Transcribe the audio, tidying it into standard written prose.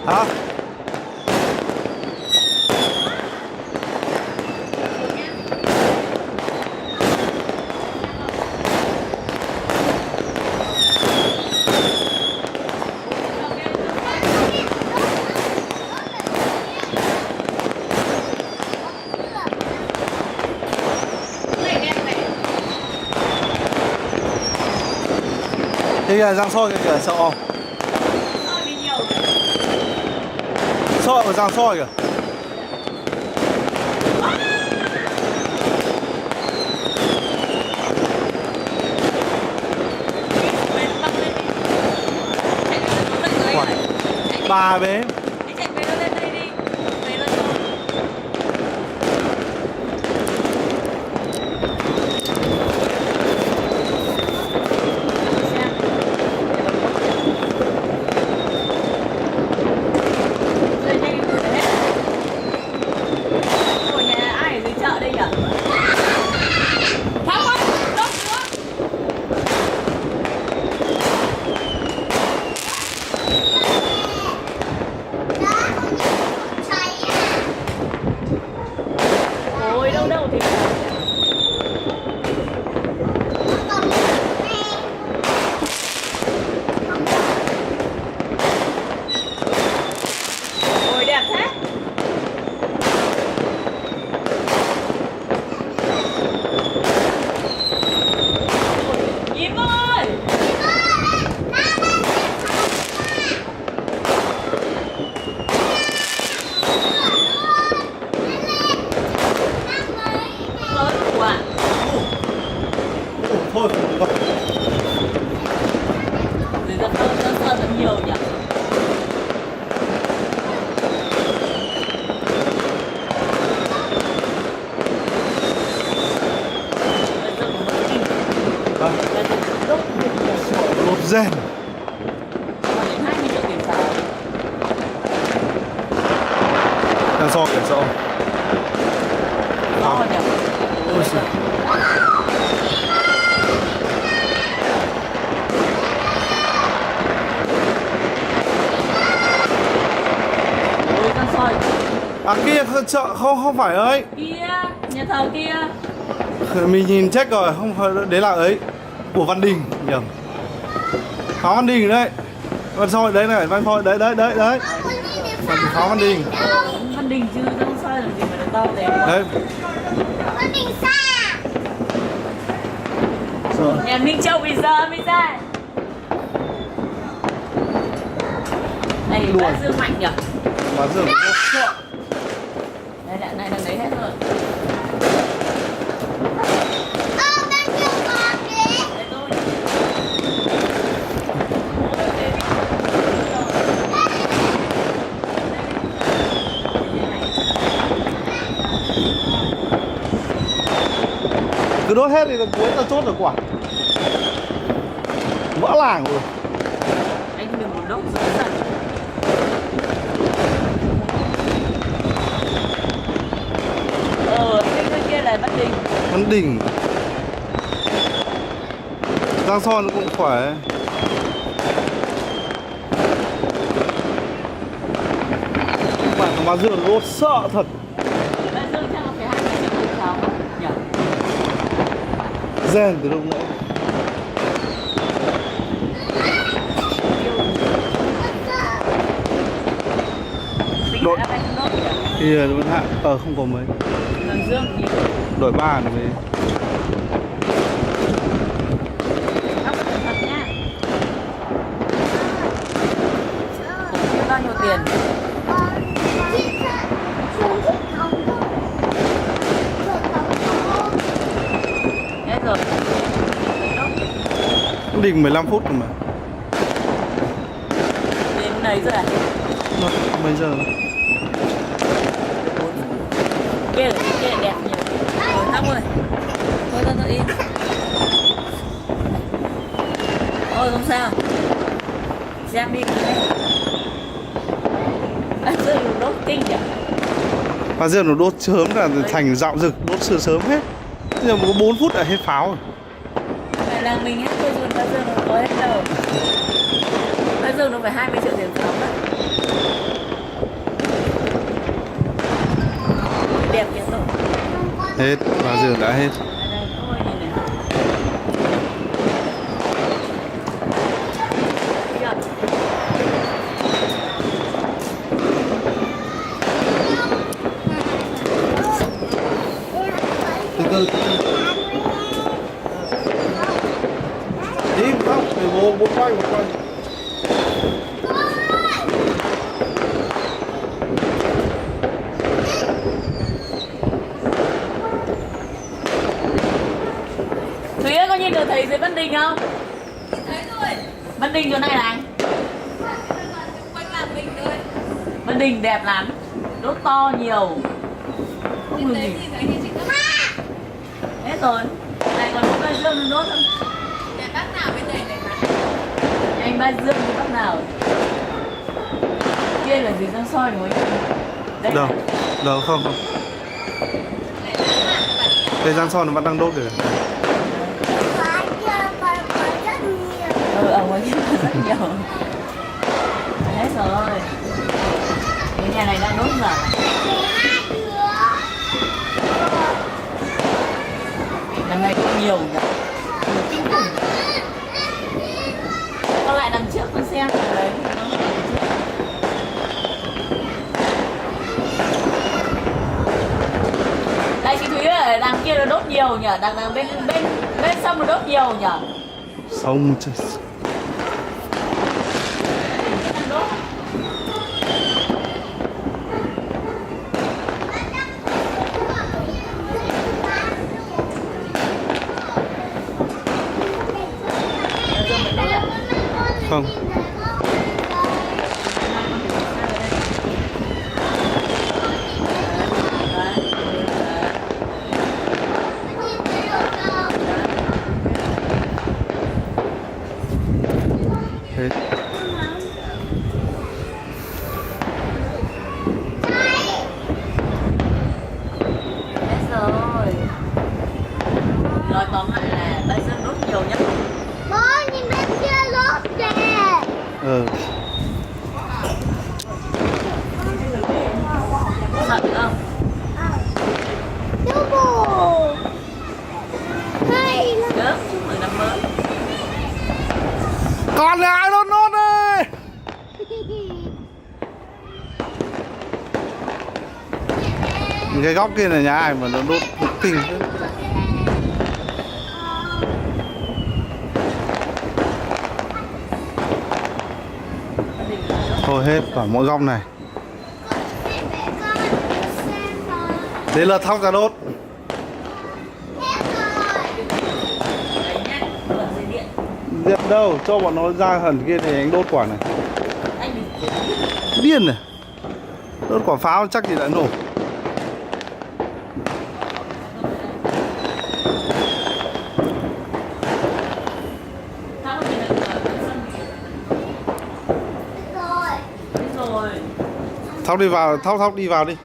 Hả? Thế kìa, Giang soi kìa, sợ không? Soi ở Giang soi kìa. Bà bé. Thôi không được. Người ta sơn rất nhiều nhỉ. Lột rèn. Đang so kìa, sợ không? Ôi xời. À kia chợ không phải ấy. Kia, nhà thờ kia. Mình nhìn check rồi, không phải đấy là ấy của Văn Đình nhầm. Pháo Văn Đình đấy. Văn soi đấy này, Văn soi đấy. Pháo Văn Đình. Văn Đình chứ không soi làm gì mà nó to thế. Đấy. Văn Đình xa. Nhà Minh Châu bây giờ mới ra. Này bác Dương mạnh nhỉ? Bác Dương nó sợ. Đây đạn này đang đấy hết rồi. Đang kêu con kìa. Đây tôi. Cứ đốt hết thì cuối ta chốt được quả. Vỡ làng rồi. Anh đừng một đốt dữ dằn. Cái kia là Văn Đình. Văn Đình. Giang son cũng khỏe. Bạn của bà Dương đốt sợ thật. Bà Dương chắc là phải 20 triệu tiền sao nhỉ? Rèn từ lúc nãy. Đội thì vẫn hạ không có mấy. Dương Đội 3 này mới. bao nhiêu tiền? Hết rồi. Định 15 phút rồi mà. Đến đấy rồi à? Mấy giờ? Kia đẹp nhiều. Rồi thắp rồi. Thôi đi. Thôi không sao. Xem đi. Dương đốt kinh nhỉ? Bà Dương nó đốt sớm là thành dạo rực, đốt sớm sớm hết. Bây giờ có 4 phút là hết pháo rồi. Tại làng mình hết thôi rồi, bà Dương nó có hết đâu. Bà Dương nó phải 20 triệu tiền pháo đấy. Hết, vào giường đã hết. Đây đây, ôi nhìn này. Kìa. Từ từ. Đi không, để bố quay. Thúy ơi, có nhìn được thấy dưới Văn Đình không? Thấy rồi. Văn Đình chỗ này này. Văn Đình đẹp lắm. Đốt to nhiều. Không được gì. Hết rồi. Này còn có cây dương đốt không? Để bác nào bên này này hả? Anh ba dương thì bác nào? Kia là gì răng soi đúng không? Đây. Đâu, đâu không. Cây rang son nó vẫn đang đốt được. Ở ngoài kia rất nhiều. Hết rồi. Cái nhà này đang đốt mà. Đằng này cũng nhiều nhỉ. Nhiều kinh khủng. Con lại đằng trước con xem. Đấy. Đây chị Thúy ơi, đằng kia nó đốt nhiều nhỉ. Đằng bên sông nó đốt nhiều nhỉ. Xong chứ. Không. Hết. Hết rồi. Nói tóm lại là bây giờ đốt nhiều nhất. Bố nhìn bên kia lốt kìa. Ừ. Thật không? Chú bù. Hay lắm. Chớp, chúc mừng năm mới. Còn lại đốt nốt đi. Cái góc kia là nhà ai mà nó đốt kinh thế. Thôi hết cả mỗi góc này. Thế là thóc ra đốt. Đấy nhá, lửa dây điện. Điện đâu, cho bọn nó ra hẳn kia thì anh đốt quả này. Anh bị Điên này. Đốt quả pháo chắc gì đã nổ. tháo cái này lửa bên sân đi. Rồi. Hết rồi. Thóc đi vào, thóc đi vào đi.